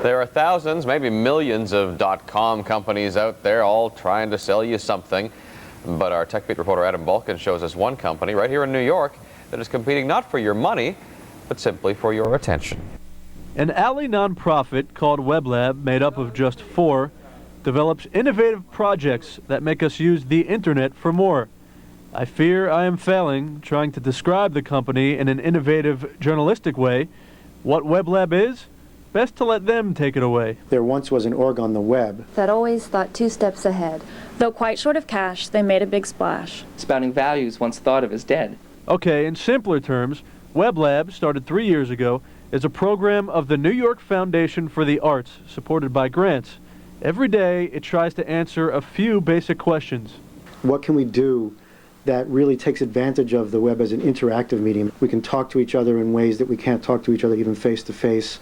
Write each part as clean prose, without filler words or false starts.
There are thousands, maybe millions of .com companies out there all trying to sell you something. But our TechBeat reporter Adam Balkin shows us one company right here in New York that is competing not for your money, but simply for your attention. An alley nonprofit called WebLab, made up of just 4, develops innovative projects that make us use the internet for more. I fear I am failing trying to describe the company in an innovative journalistic way. What WebLab is? Best to let them take it away. There once was an org on the web that always thought 2 steps ahead. Though quite short of cash, they made a big splash. Spouting values once thought of as dead. Okay, in simpler terms, WebLab, started 3 years ago, is a program of the New York Foundation for the Arts, supported by grants. Every day, it tries to answer a few basic questions. What can we do that really takes advantage of the web as an interactive medium? We can talk to each other in ways that we can't talk to each other even face to face.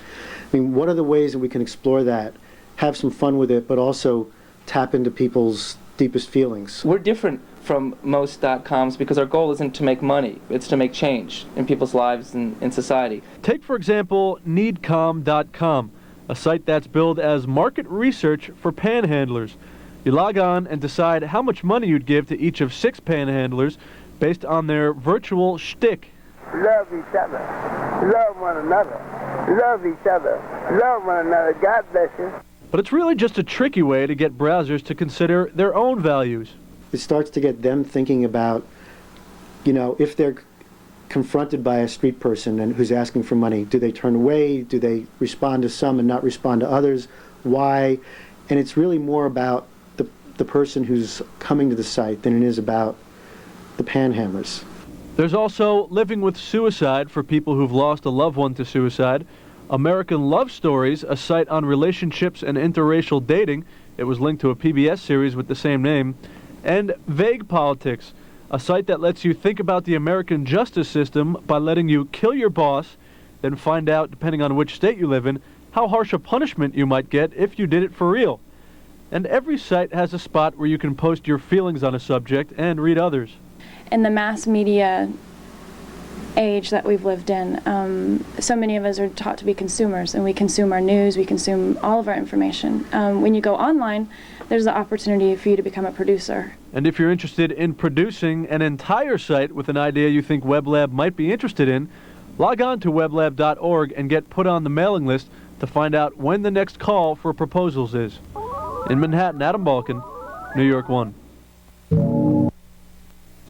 I mean, what are the ways that we can explore that, have some fun with it, but also tap into people's deepest feelings? We're different from most .coms because our goal isn't to make money, it's to make change in people's lives and in society. Take, for example, needcom.com, a site that's billed as market research for panhandlers. You log on and decide how much money you'd give to each of 6 panhandlers based on their virtual shtick. Love each other. Love one another. Love each other. Love one another. God bless you. But it's really just a tricky way to get browsers to consider their own values. It starts to get them thinking about, you know, if they're confronted by a street person and who's asking for money, do they turn away? Do they respond to some and not respond to others? Why? And it's really more about the person who's coming to the site than it is about the panhandlers. There's also Living with Suicide for people who've lost a loved one to suicide. American Love Stories, a site on relationships and interracial dating. It was linked to a PBS series with the same name. And Vague Politics, a site that lets you think about the American justice system by letting you kill your boss, then find out, depending on which state you live in, how harsh a punishment you might get if you did it for real. And every site has a spot where you can post your feelings on a subject and read others. In the mass media age that we've lived in, so many of us are taught to be consumers, and we consume our news, we consume all of our information. When you go online, there's the opportunity for you to become a producer. And if you're interested in producing an entire site with an idea you think WebLab might be interested in, log on to weblab.org and get put on the mailing list to find out when the next call for proposals is. In Manhattan, Adam Balkin, New York 1.